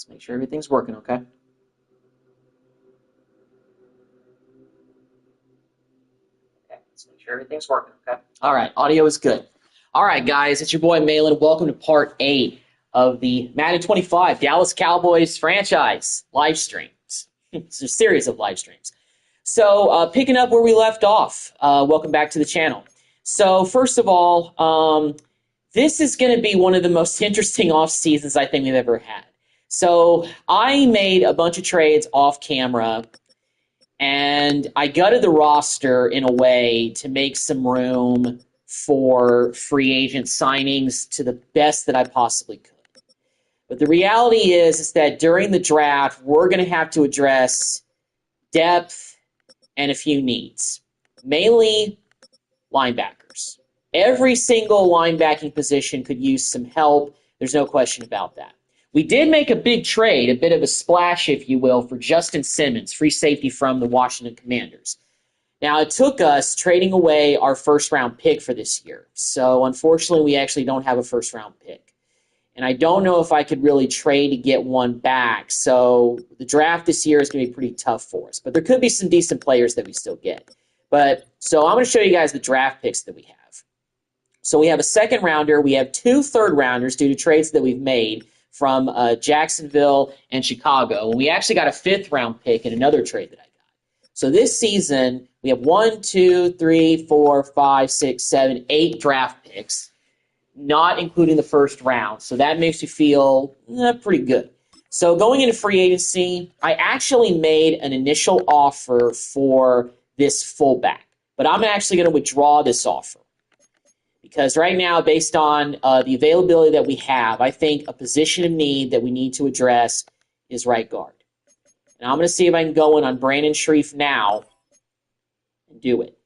Let's make sure everything's working, okay? Let's make sure everything's working, okay? All right, audio is good. All right, guys, it's your boy Malin. Welcome to part 8 of the Madden 25 Dallas Cowboys franchise live streams. It's a series of live streams. So picking up where we left off, welcome back to the channel. So first of all, this is going to be one of the most interesting off seasons I think we've ever had. So I made a bunch of trades off camera, and I gutted the roster in a way to make some room for free agent signings to the best that I possibly could. But the reality is that during the draft, we're going to have to address depth and a few needs, mainly linebackers. Every single linebacking position could use some help. There's no question about that. We did make a big trade, a bit of a splash, if you will, for Justin Simmons, free safety from the Washington Commanders. Now, it took us trading away our first-round pick for this year. So, unfortunately, we actually don't have a first-round pick. And I don't know if I could really trade to get one back. So, the draft this year is going to be pretty tough for us. But there could be some decent players that we still get. So, I'm going to show you guys the draft picks that we have. So, we have a second-rounder. We have 2 third-rounders due to trades that we've made from Jacksonville and Chicago. And we actually got a 5th-round pick in another trade that I got. So this season, we have 1, 2, 3, 4, 5, 6, 7, 8 draft picks, not including the first round. So that makes you feel pretty good. So going into free agency, I actually made an initial offer for this fullback. But I'm actually going to withdraw this offer. Because right now, based on the availability that we have, I think a position of need that we need to address is right guard. And I'm going to see if I can go in on Brandon Shreve now and do it.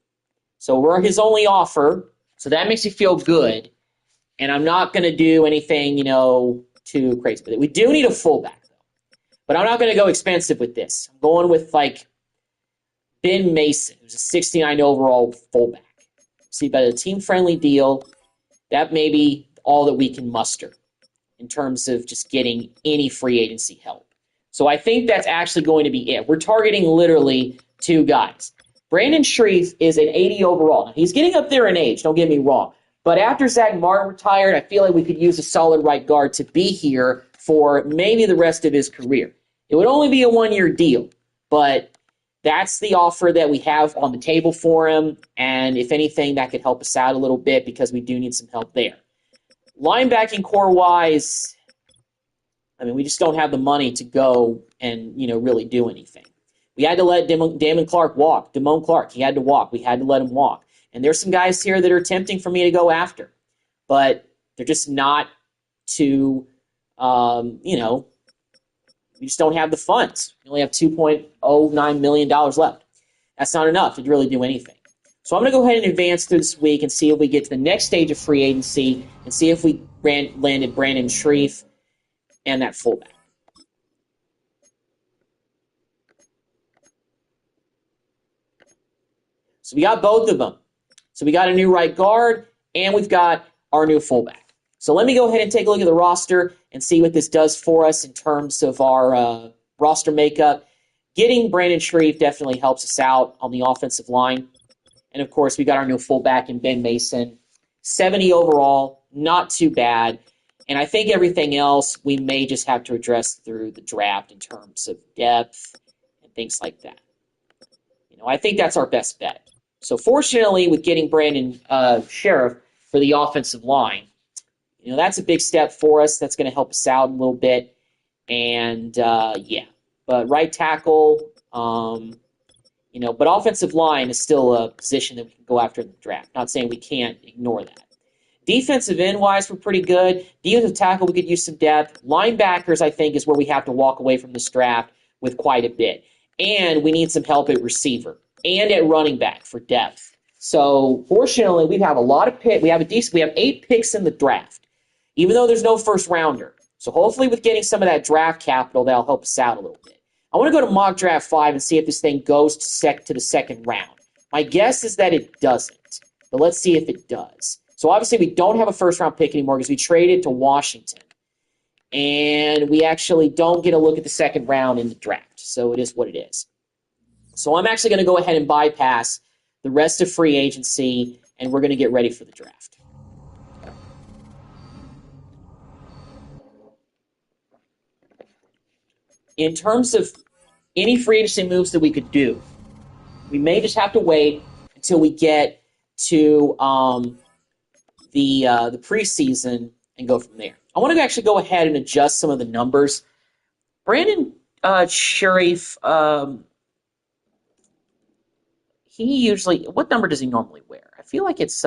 So we're his only offer, so that makes you feel good. And I'm not going to do anything, too crazy with it. We do need a fullback, though. But I'm not going to go expensive with this. I'm going with, Ben Mason, who's a 69 overall fullback. See, about a team-friendly deal, that may be all that we can muster in terms of just getting any free agency help. So I think that's actually going to be it. We're targeting literally 2 guys. Brandon Shreve is an 80 overall. Now, he's getting up there in age, don't get me wrong. But after Zach Martin retired, I feel like we could use a solid right guard to be here for maybe the rest of his career. It would only be a 1-year deal, but that's the offer that we have on the table for him, and if anything, that could help us out a little bit because we do need some help there. Linebacking core-wise, we just don't have the money to go and, really do anything. We had to let Damon Clark walk. Damone Clark, he had to walk. We had to let him walk. And there's some guys here that are tempting for me to go after, but they're just not to, we just don't have the funds. We only have $2.09 million left. That's not enough to really do anything. So I'm going to go ahead and advance through this week and see if we get to the next stage of free agency and see if we landed Brandon Shreve and that fullback. So we got both of them. So we got a new right guard and we've got our new fullback. So let me go ahead and take a look at the roster and see what this does for us in terms of our roster makeup. Getting Brandon Shreve definitely helps us out on the offensive line. And, of course, we got our new fullback in Ben Mason. 70 overall, not too bad. And I think everything else we may just have to address through the draft in terms of depth and things like that. I think that's our best bet. So, fortunately, with getting Brandon Shreve for the offensive line, that's a big step for us. That's going to help us out a little bit. And, But right tackle, but offensive line is still a position that we can go after in the draft. Not saying we can't ignore that. Defensive end-wise, we're pretty good. Defensive tackle, we could use some depth. Linebackers, I think, is where we have to walk away from this draft with quite a bit. And we need some help at receiver and at running back for depth. So, fortunately, we have a lot of picks. We have 8 picks in the draft, even though there's no first rounder. So, hopefully, with getting some of that draft capital, that'll help us out a little bit. I want to go to mock draft 5 and see if this thing goes to the second round. My guess is that it doesn't, but let's see if it does. So obviously we don't have a first-round pick anymore because we traded to Washington. And we actually don't get a look at the second round in the draft. So it is what it is. So I'm actually going to go ahead and bypass the rest of free agency, and we're going to get ready for the draft. In terms of any free agency moves that we could do, we may just have to wait until we get to the preseason and go from there. I want to actually go ahead and adjust some of the numbers. Brandon Sharif, he usually, what number does he normally wear? I feel like it's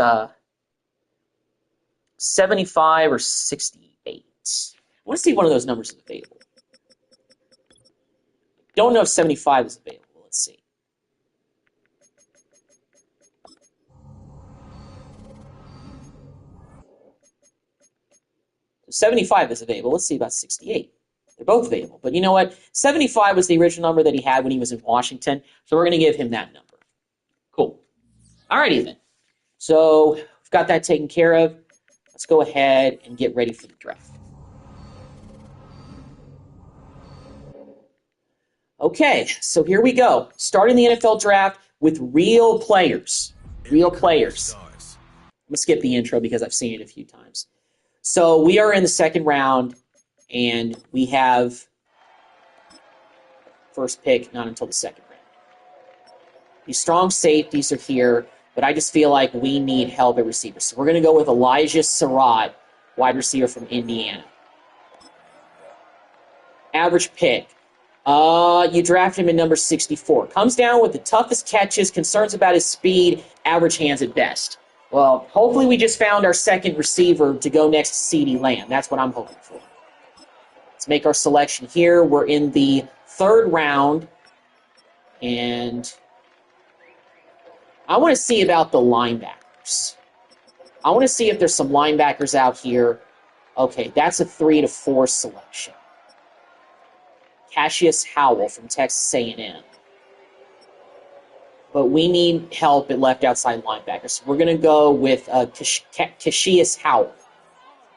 75 or 68. I want to see if one of those numbers is available. Don't know if 75 is available. Let's see. So 75 is available. Let's see about 68. They're both available. But you know what? 75 was the original number that he had when he was in Washington. So we're going to give him that number. Cool. All righty then. So we've got that taken care of. Let's go ahead and get ready for the draft. Okay, so here we go. Starting the NFL draft with real players. Real players. I'm going to skip the intro because I've seen it a few times. So we are in the second round, and we have first pick not until the second round. These strong safeties are here, but I just feel like we need help at receiver. So we're going to go with Elijah Surratt, wide receiver from Indiana. Average pick. You draft him at number 64. Comes down with the toughest catches, concerns about his speed, average hands at best. Well, hopefully we just found our second receiver to go next to CeeDee Lamb. That's what I'm hoping for. Let's make our selection here. We're in the third round, and I want to see about the linebackers. I want to see if there's some linebackers out here. Okay, that's a 3 to 4 selection. Cassius Howell from Texas A&M. But we need help at left outside linebacker. So we're going to go with Cassius Howell.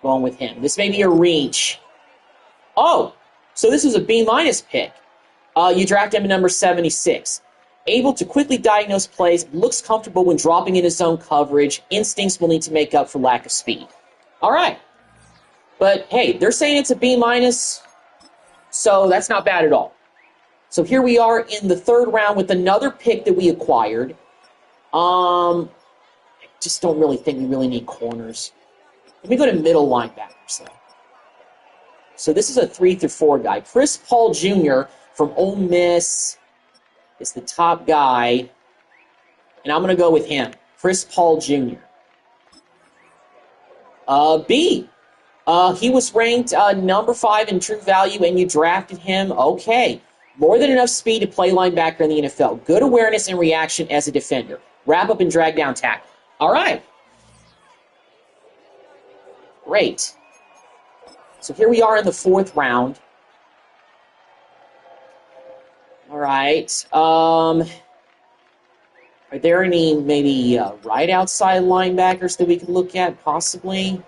Going with him. This may be a reach. Oh, so this was a B-minus pick. You draft him at number 76. Able to quickly diagnose plays, looks comfortable when dropping into zone coverage. Instincts will need to make up for lack of speed. All right. But, hey, they're saying it's a B-minus, so that's not bad at all. So here we are in the third round with another pick that we acquired. I just don't really think we really need corners. Let me go to middle linebackers, though. So this is a 3 through 4 guy. Chris Paul Jr. from Ole Miss is the top guy, and I'm going to go with him. Chris Paul Jr. B. He was ranked number 5 in true value, and you drafted him. Okay. More than enough speed to play linebacker in the NFL. Good awareness and reaction as a defender. Wrap up and drag down tackle. All right. Great. So here we are in the fourth round. All right. Are there any maybe right outside linebackers that we could look at possibly?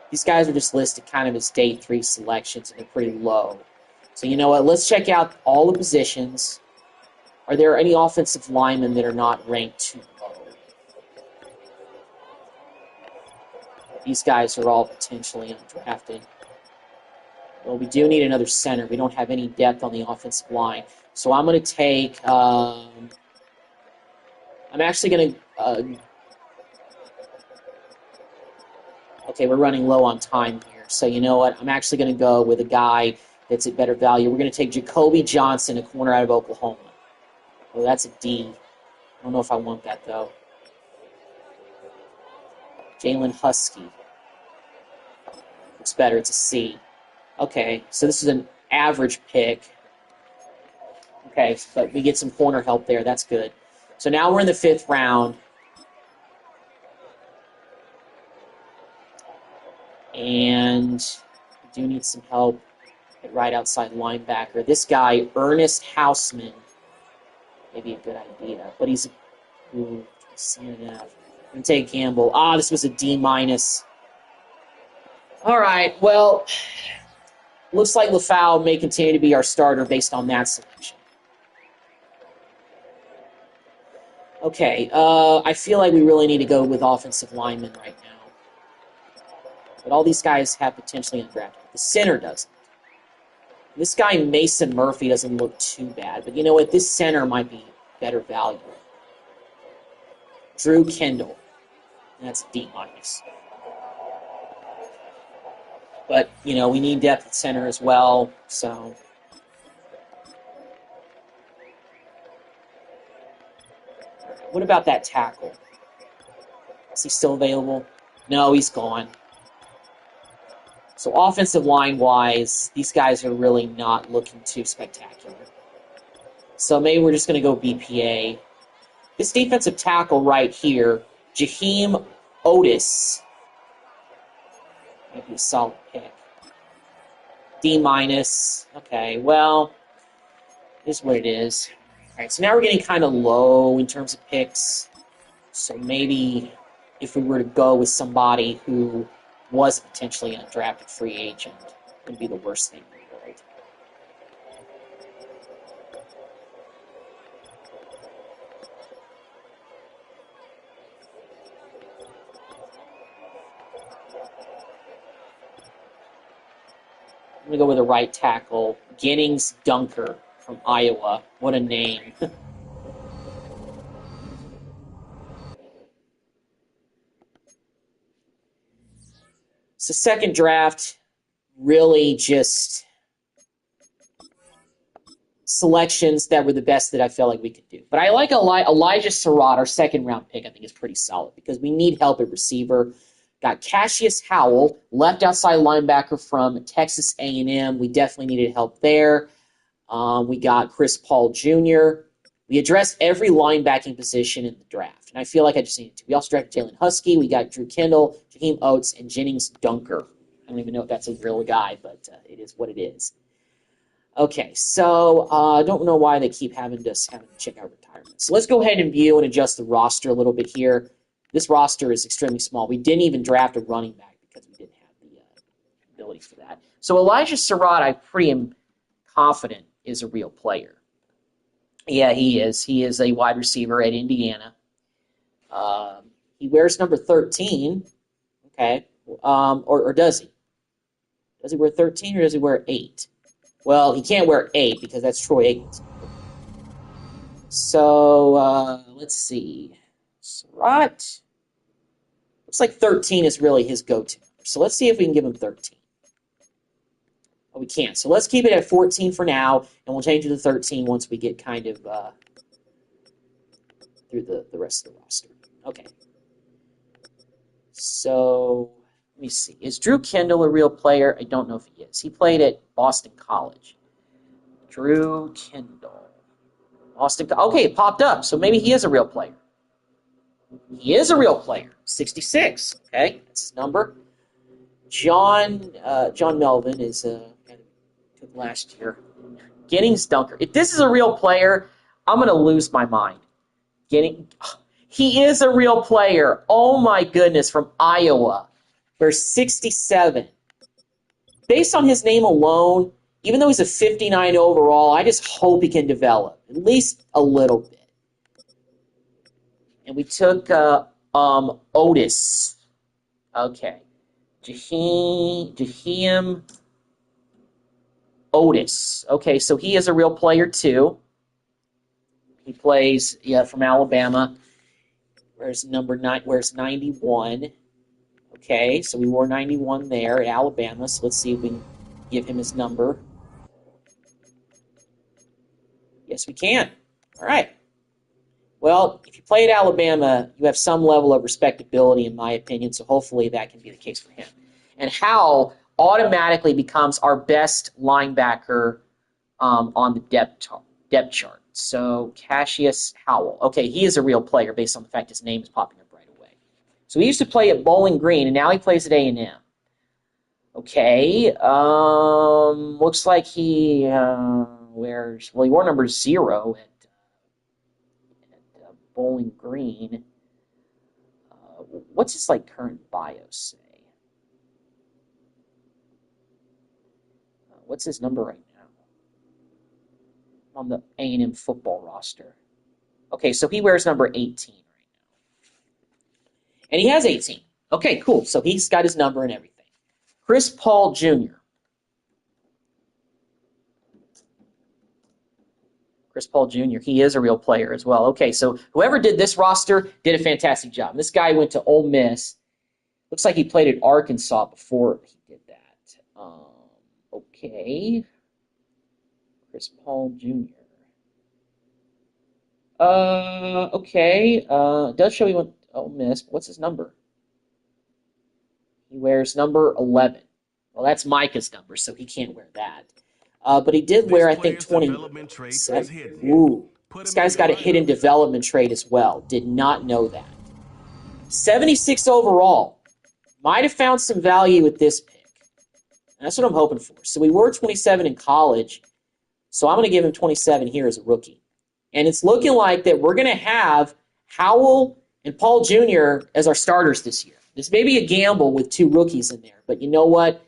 These guys are just listed kind of as day 3 selections, and they're pretty low. So you know what? Let's check out all the positions. Are there any offensive linemen that are not ranked too low? These guys are all potentially undrafted. Well, we do need another center. We don't have any depth on the offensive line. So I'm going to take... I'm actually going to... Okay, we're running low on time here. So you know what? I'm actually going to go with a guy that's at better value. We're going to take Jacoby Johnson, a corner out of Oklahoma. Oh, that's a D. I don't know if I want that, though. Jalen Husky. Looks better. It's a C. Okay, so this is an average pick. Okay, but we get some corner help there. That's good. So now we're in the 5th round. And we do need some help at right outside linebacker. This guy, Ernest Houseman, may be a good idea. But he's C&F. I'm going to take Campbell. This was a D-. All right, well, looks like Lafau may continue to be our starter based on that selection. Okay, I feel like we really need to go with offensive linemen right now. But all these guys have potentially undrafted. The center doesn't. This guy, Mason Murphy, doesn't look too bad. But you know what? This center might be better value. Drew Kendall. And that's D-. But, you know, we need depth at center as well, so... What about that tackle? Is he still available? No, he's gone. So offensive line-wise, these guys are really not looking too spectacular. So maybe we're just going to go BPA. This defensive tackle right here, Jaheim Otis, might be a solid pick. D-. Okay, well, it is what it is. All right, so now we're getting kind of low in terms of picks. So maybe if we were to go with somebody who was potentially an undrafted free agent, it would be the worst thing in the world. I'm going to go with a right tackle, Ginnings Dunker from Iowa. What a name. So second draft, really just selections that were the best that I felt like we could do. But I like Elijah Surratt, our second-round pick, I think is pretty solid because we need help at receiver. Got Cassius Howell, left outside linebacker from Texas A&M. We definitely needed help there. We got Chris Paul Jr. We addressed every linebacking position in the draft, and I feel like I just needed to. We also drafted Jalen Husky. We got Drew Kendall, Jaheim Oates, and Jennings Dunker. I don't even know if that's a real guy, but it is what it is. Okay, so I don't know why they keep having to check out retirement. So let's go ahead and view and adjust the roster a little bit here. This roster is extremely small. We didn't even draft a running back because we didn't have the ability for that. So Elijah Surratt, I pretty am confident, is a real player. Yeah, he is. He is a wide receiver at Indiana. He wears number 13. Okay, or does he? Does he wear 13 or does he wear 8? Well, he can't wear 8 because that's Troy Aikman's. So, let's see. Surratt. Looks like 13 is really his go-to. So let's see if we can give him 13. Oh, we can't. So let's keep it at 14 for now, and we'll change it to 13 once we get kind of through the rest of the roster. Okay. So, let me see. Is Drew Kendall a real player? I don't know if he is. He played at Boston College. Drew Kendall. Okay, it popped up. So maybe he is a real player. He is a real player. 66. Okay, that's his number. John Melvin is took last year. Ginnings Dunker. If this is a real player, I'm going to lose my mind. He is a real player. Oh my goodness, from Iowa. There's 67. Based on his name alone, even though he's a 59 overall, I just hope he can develop at least a little bit. And we took Otis. Okay. Jaheim Otis. Okay, so he is a real player too. He plays from Alabama. Where's number 9? Where's 91? Okay, so we wore 91 there at Alabama. So let's see if we can give him his number. Yes, we can. All right. Well, if you play at Alabama, you have some level of respectability, in my opinion, so hopefully that can be the case for him. And Howell automatically becomes our best linebacker on the depth chart. So Cassius Howell. Okay, he is a real player based on the fact his name is popping up right away. So he used to play at Bowling Green, and now he plays at A&M. Okay, looks like he he wore number 0 at Bowling Green. What's his current bio say? What's his number right now? On the A&M football roster. Okay, so he wears number 18 right now. And he has 18. Okay, cool. So he's got his number and everything. Chris Paul Jr. Chris Paul Jr., he is a real player as well. Okay, so whoever did this roster did a fantastic job. This guy went to Ole Miss. Looks like he played at Arkansas before he did that. Okay. Chris Paul Jr. Okay. Does show he went to Ole Miss. What's his number? He wears number 11. Well, that's Micah's number, so he can't wear that. But he did wear, I think, 27. Ooh. This guy's got a hidden development trait as well. Did not know that. 76 overall. Might have found some value with this pick. And that's what I'm hoping for. So we were 27 in college. So I'm going to give him 27 here as a rookie. And it's looking like that we're going to have Howell and Paul Jr. as our starters this year. This may be a gamble with 2 rookies in there. But you know what?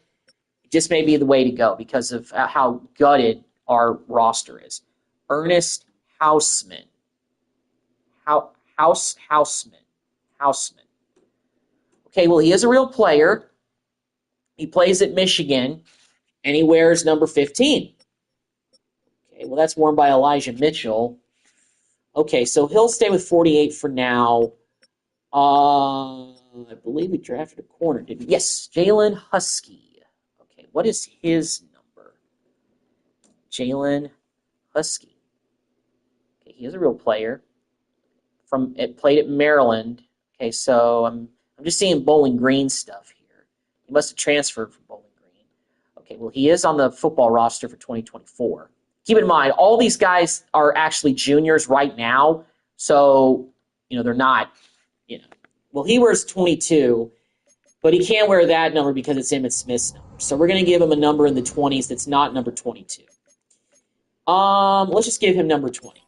It just may be the way to go because of how gutted our roster is. Ernest Houseman. Houseman. Okay, well, he is a real player. He plays at Michigan, and he wears number 15. Okay, well, that's worn by Elijah Mitchell. Okay, so he'll stay with 48 for now. I believe we drafted a corner, did we? Yes, Jalen Husky. Okay, what is his number? Jalen Husky. Okay, he is a real player. Played at Maryland. Okay, so I'm just seeing Bowling Green stuff here. He must have transferred from Bowling Green. Okay, well, he is on the football roster for 2024. Keep in mind, all these guys are actually juniors right now, so, they're not, Well, he wears 22, but he can't wear that number because it's Emmitt Smith's number. So we're going to give him a number in the 20s that's not number 22. Let's just give him number 20.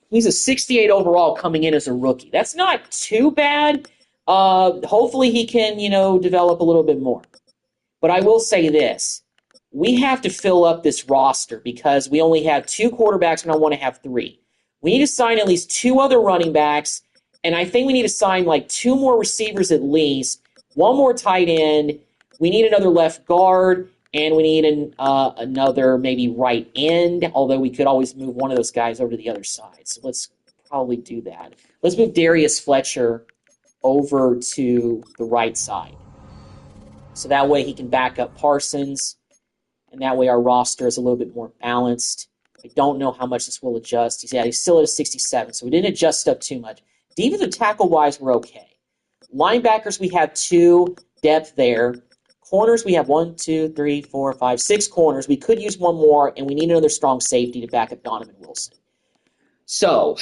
He's a 68 overall coming in as a rookie. That's not too bad. Hopefully he can, develop a little bit more. But I will say this. We have to fill up this roster because we only have 2 quarterbacks and I want to have 3. We need to sign at least 2 other running backs, and I think we need to sign like 2 more receivers at least, 1 more tight end. We need another left guard, and we need another maybe right end, although we could always move one of those guys over to the other side. So let's probably do that. Let's move Darius Fletcher over to the right side. So that way he can back up Parsons, and that way our roster is a little bit more balanced. I don't know how much this will adjust. He's still at a 67, so we didn't adjust up too much. Defensive tackle-wise, we're okay. Linebackers, we have 2 depth there. Corners, we have 1, 2, 3, 4, 5, 6 corners. We could use 1 more, and we need another strong safety to back up Donovan Wilson. So,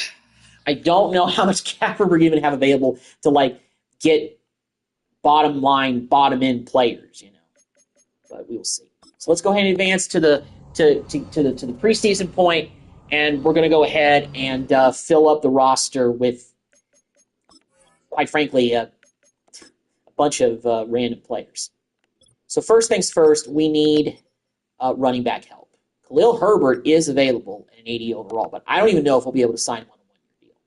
I don't know how much cap we're even have available to get bottom line, bottom end players, But we will see. So let's go ahead and advance to the preseason point, and we're going to go ahead and fill up the roster with, quite frankly, a bunch of random players. So first things first, we need running back help. Khalil Herbert is available at an 80 overall, but I don't even know if we'll be able to sign him on a 1-year deal.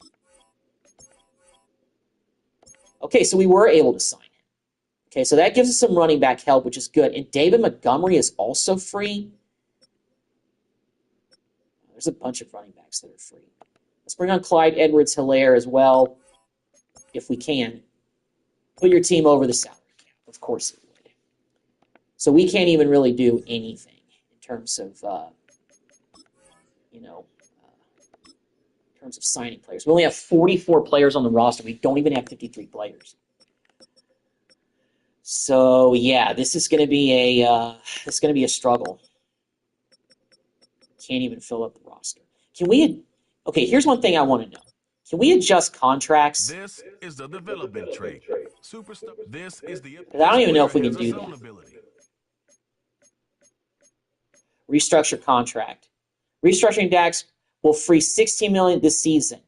Okay, so we were able to sign him. Okay, so that gives us some running back help, which is good. And David Montgomery is also free. There's a bunch of running backs that are free. Let's bring on Clyde Edwards-Helaire as well, if we can. Put your team over the salary cap. Of course it would. So we can't even really do anything in terms of, in terms of signing players. We only have 44 players on the roster. We don't even have 53 players. So yeah, this is going to be a struggle. Can't even fill up the roster. Okay, here's one thing I want to know. Can we adjust contracts? This is the development trait. Superstar. This is the. I don't even know if we can do that. Restructure contract. Restructuring Dax will free $16 million this season.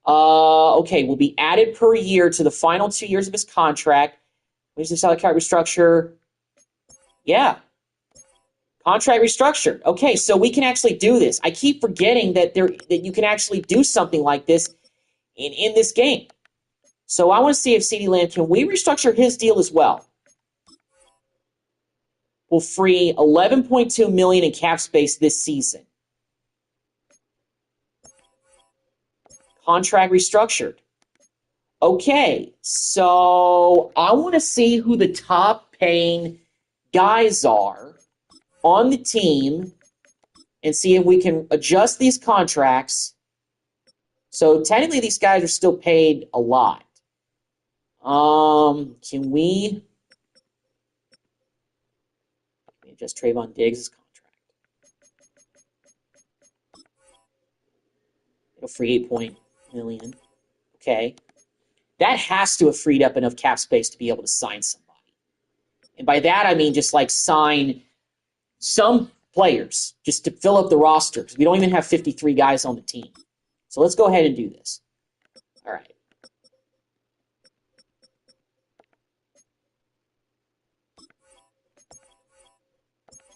Okay, will be added per year to the final 2 years of his contract. Where's the salary cap restructure? Yeah. Contract restructured. Okay, so we can actually do this. I keep forgetting that you can actually do something like this in this game. So I want to see if CeeDee Lamb, can we restructure his deal as well? We'll free $11.2 million in cap space this season. Contract restructured. Okay, so I want to see who the top paying guys are on the team and see if we can adjust these contracts. So technically these guys are still paid a lot. Can we adjust Trayvon Diggs' contract? It'll free $8 million. Okay. That has to have freed up enough cap space to be able to sign somebody. And by that, I mean just like sign some players just to fill up the roster, because we don't even have 53 guys on the team. So let's go ahead and do this. All right.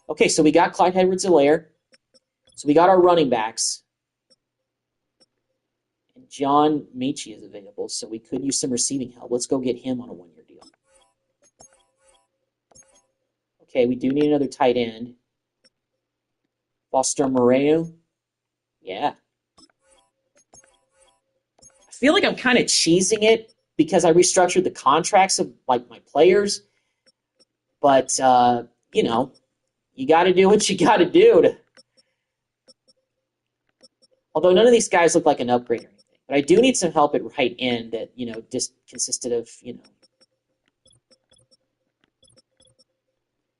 Okay, so we got Clyde Edwards-Helaire. So we got our running backs. And John Mechie is available, so we could use some receiving help. Let's go get him on a one-year deal. Okay, we do need another tight end. Foster Moreau. Yeah. I feel like I'm kind of cheesing it because I restructured the contracts of like my players. But, you know, you got to do what you got to do. Although none of these guys look like an upgrade or anything. But I do need some help at right end that, you know, just consisted of, you know.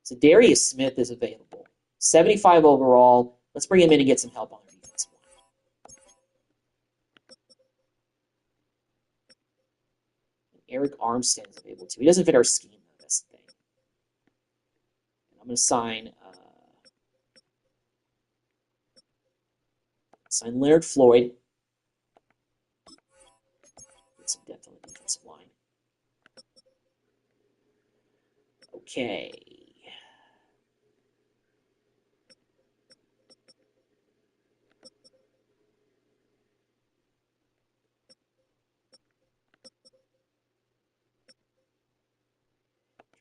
So Darius Smith is available. 75 overall. Let's bring him in and get some help on the defensive line. Eric Armstead is available too. He doesn't fit our scheme, though. That's the thing. I'm going to sign Leonard Floyd. Get some depth on the defensive line. Okay.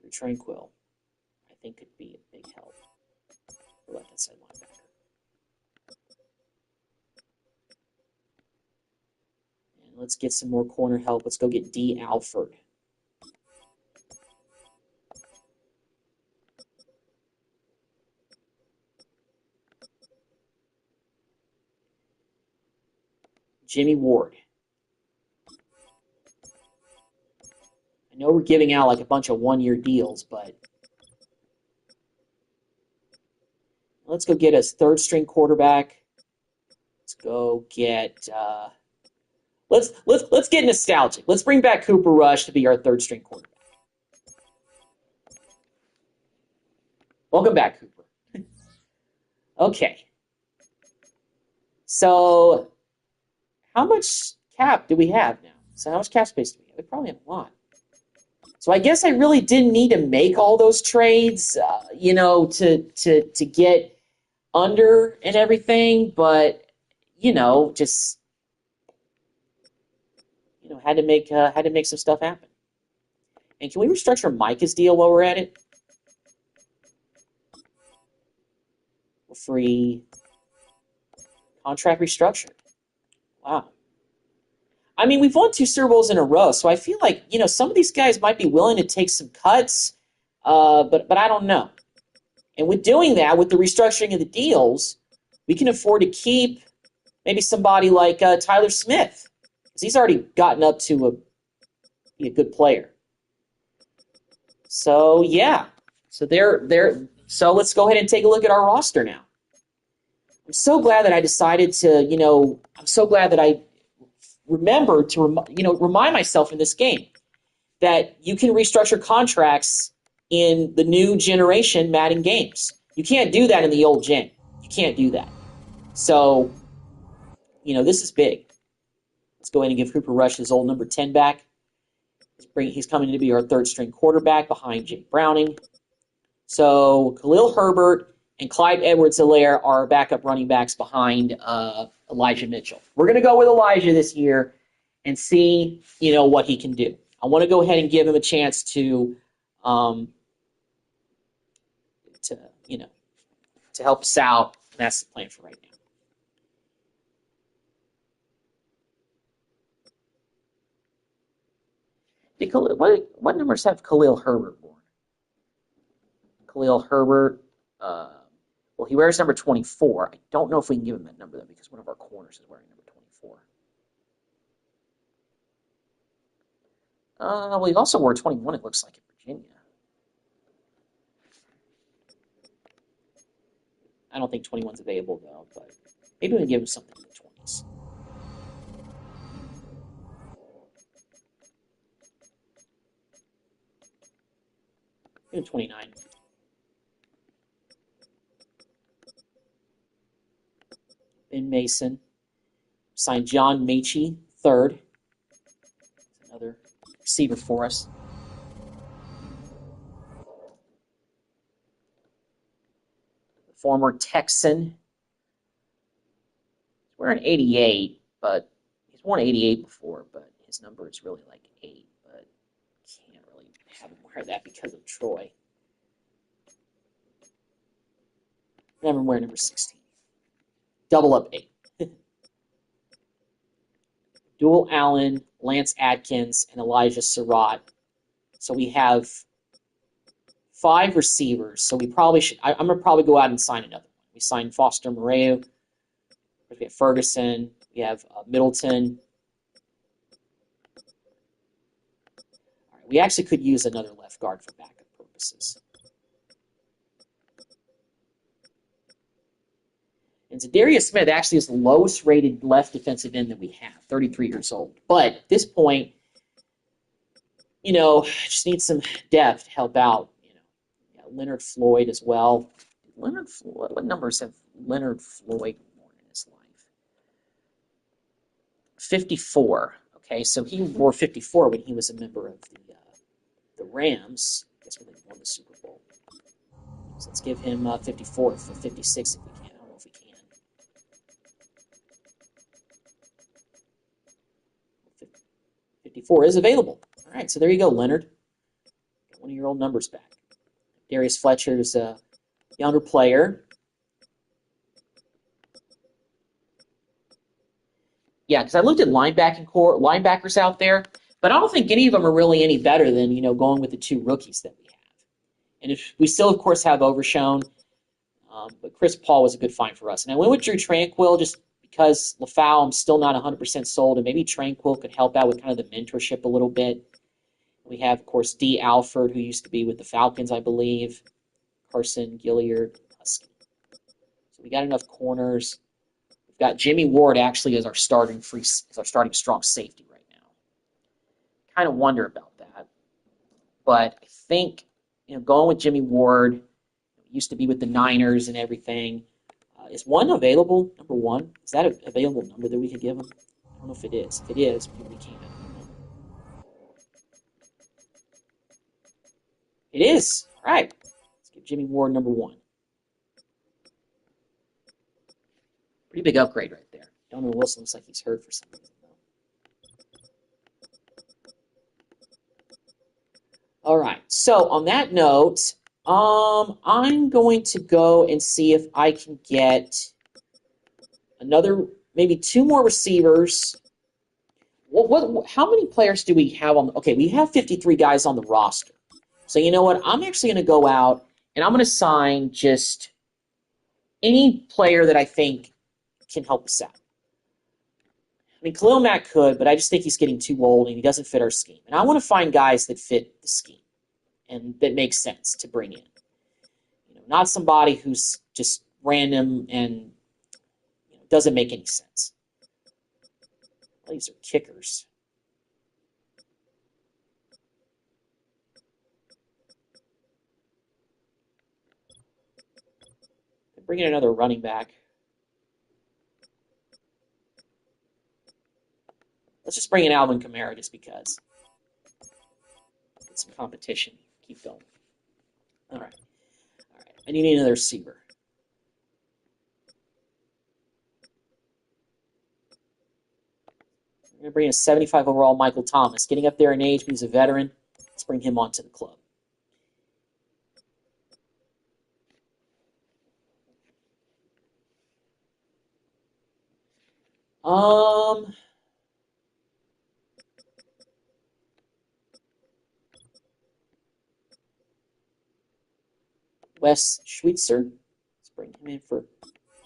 Drew Tranquil, I think, could be a big help for left-hand side linebacker. And let's get some more corner help. Let's go get D. Alford. Jimmy Ward. I know we're giving out like a bunch of one-year deals, but let's go get us third-string quarterback. Let's go get. Let's get nostalgic. Let's bring back Cooper Rush to be our third-string quarterback. Welcome back, Cooper. Okay. So, how much cap do we have now? So, how much cap space do we have? We probably have a lot. So, I guess I really didn't need to make all those trades, you know, to get under and everything, but you know, just you know, had to make some stuff happen. And can we restructure Micah's deal while we're at it? We're free. Contract restructured. Wow. I mean, we've won 2 Super Bowls in a row, so I feel like, you know, some of these guys might be willing to take some cuts, but I don't know. And with doing that, with the restructuring of the deals, we can afford to keep maybe somebody like Tyler Smith, because he's already gotten up to be a good player. So yeah, so So let's go ahead and take a look at our roster now. I'm so glad that I decided to, you know, I'm so glad that I remembered to, remind myself in this game that you can restructure contracts in the new generation Madden games. You can't do that in the old gen. You can't do that. So, you know, this is big. Let's go ahead and give Cooper Rush his old number 10 back. He's coming to be our third string quarterback behind Jake Browning. So Khalil Herbert and Clyde Edwards-Helaire are backup running backs behind Elijah Mitchell. We're going to go with Elijah this year and see, what he can do. I want to go ahead and give him a chance to help us out. That's the plan for right now. What numbers have Khalil Herbert worn? Khalil Herbert, well, he wears number 24. I don't know if we can give him that number, though, because one of our corners is wearing number 24. Well, he also wore 21, it looks like, in Virginia. I don't think 21's available, though, but maybe we can give him something in the 20s. Give him 29. Ben Mason. Signed John Mechie, third. Another receiver for us. Former Texan. He's wearing 88, but he's worn 88 before, but his number is really like 8, but can't really have him wear that because of Troy. Have him wear number 16. Double up 8. Dual Allen, Lance Atkins, and Elijah Surratt. So we have 5 receivers. So we probably should. I'm going to probably go out and sign another one. We signed Foster Moreau. We have Ferguson. We have Middleton. All right, we actually could use another left guard for backup purposes. And Zadarius Smith actually is the lowest rated left defensive end that we have, 33 years old. But at this point, just need some depth to help out. Leonard Floyd as well. Leonard Floyd, what numbers have Leonard Floyd worn in his life? 54. Okay, so he wore 54 when he was a member of the Rams. I guess when they won the Super Bowl. So let's give him 54 for 56 if we can. I don't know if we can. 54 is available. All right, so there you go, Leonard. Got one of your old numbers back. Darius Fletcher is a younger player. Yeah, because I looked at linebackers out there, but I don't think any of them are really any better than going with the 2 rookies that we have. And if we still, of course, have Overshown, but Chris Paul was a good find for us. And I went with Drew Tranquill just because LaFau, I'm still not 100% sold, and maybe Tranquill could help out with kind of the mentorship a little bit. We have, of course, D. Alford, who used to be with the Falcons, I believe. Carson Gilliard, Husky. So we got enough corners. We've got Jimmy Ward actually as our starting strong safety right now. Kind of wonder about that, but I think going with Jimmy Ward, used to be with the Niners and everything. Is one available? Number 1, is that an available number that we could give him? I don't know if it is. If it is, maybe we can. It is. All right. Let's give Jimmy Ward number 1. Pretty big upgrade right there. Donovan Wilson looks like he's hurt for some reason, though. All right. So on that note, I'm going to go and see if I can get maybe 2 more receivers. How many players do we have on? Okay, we have 53 guys on the roster. So you know what? I'm actually going to go out and I'm going to sign just any player that I think can help us out. I mean, Khalil Mack could, but I just think he's getting too old and he doesn't fit our scheme. And I want to find guys that fit the scheme and that make sense to bring in. Not somebody who's just random and doesn't make any sense. Well, these are kickers. Bring in another running back. Let's just bring in Alvin Kamara just because. Get some competition. Keep going. All right. I need another receiver. We're going to bring in a 75 overall Michael Thomas. Getting up there in age, but he's a veteran. Let's bring him onto the club. Wes Schweitzer. Let's bring him in for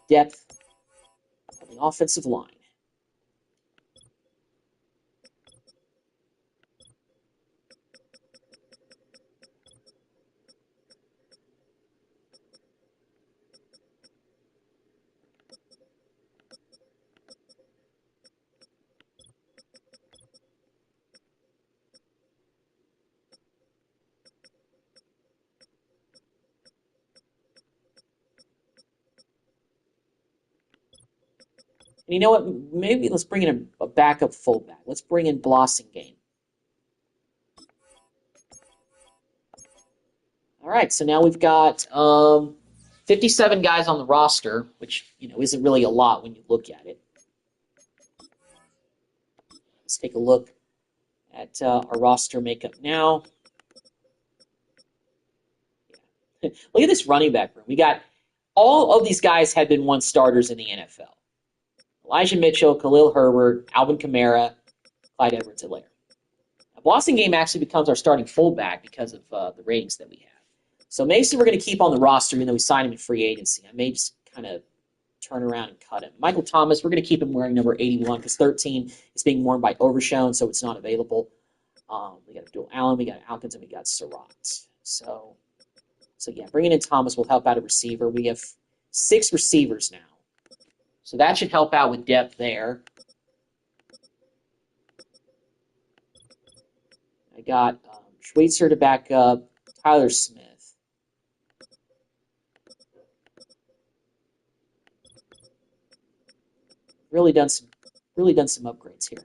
depth of the offensive line. And you know what? Maybe let's bring in a backup fullback. Let's bring in Blossingame. All right, so now we've got 57 guys on the roster, which isn't really a lot when you look at it. Let's take a look at our roster makeup now. Yeah. Look at this running back room. We got all of these guys had been once starters in the NFL. Elijah Mitchell, Khalil Herbert, Alvin Kamara, Clyde Edwards-Helaire. Blossingame actually becomes our starting fullback because of the ratings that we have. So Mason we're going to keep on the roster even though we signed him in free agency. I may just kind of turn around and cut him. Michael Thomas, we're going to keep him wearing number 81 because 13 is being worn by Overshone, so it's not available. We got Abdul Allen, we got Alkins, and we got Surratt. So yeah, bringing in Thomas will help out a receiver. We have 6 receivers now. So that should help out with depth there. I got Schweitzer to back up, Tyler Smith. Really done some upgrades here.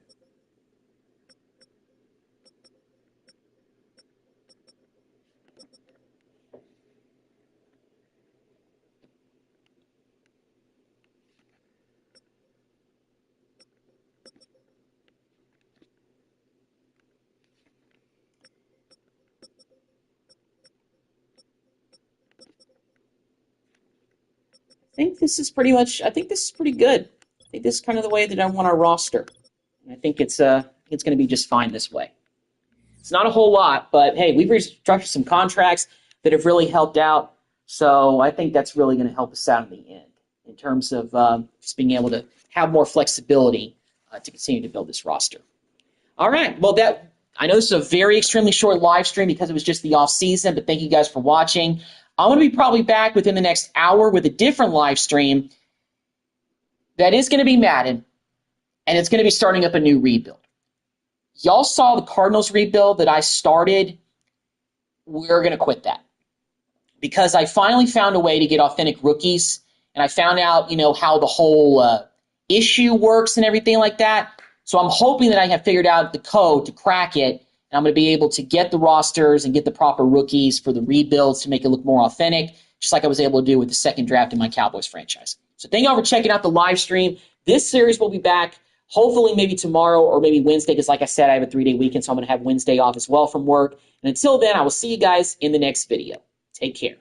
I think this is pretty good. I think this is kind of the way that I want our roster. And I think it's going to be just fine this way. It's not a whole lot, but hey, we've restructured some contracts that have really helped out. So I think that's really going to help us out in the end in terms of just being able to have more flexibility to continue to build this roster. All right. Well, I know this is a very extremely short live stream because it was just the off season, but thank you guys for watching. I'm going to be probably back within the next hour with a different live stream that is going to be Madden, and it's going to be starting up a new rebuild. Y'all saw the Cardinals rebuild that I started. We're going to quit that because I finally found a way to get authentic rookies, and I found out, how the whole issue works and everything like that. So I'm hoping that I have figured out the code to crack it, and I'm going to be able to get the rosters and get the proper rookies for the rebuilds to make it look more authentic, just like I was able to do with the second draft in my Cowboys franchise. So thank you all for checking out the live stream. This series will be back hopefully maybe tomorrow or maybe Wednesday because, like I said, I have a 3-day weekend, so I'm going to have Wednesday off as well from work. And until then, I will see you guys in the next video. Take care.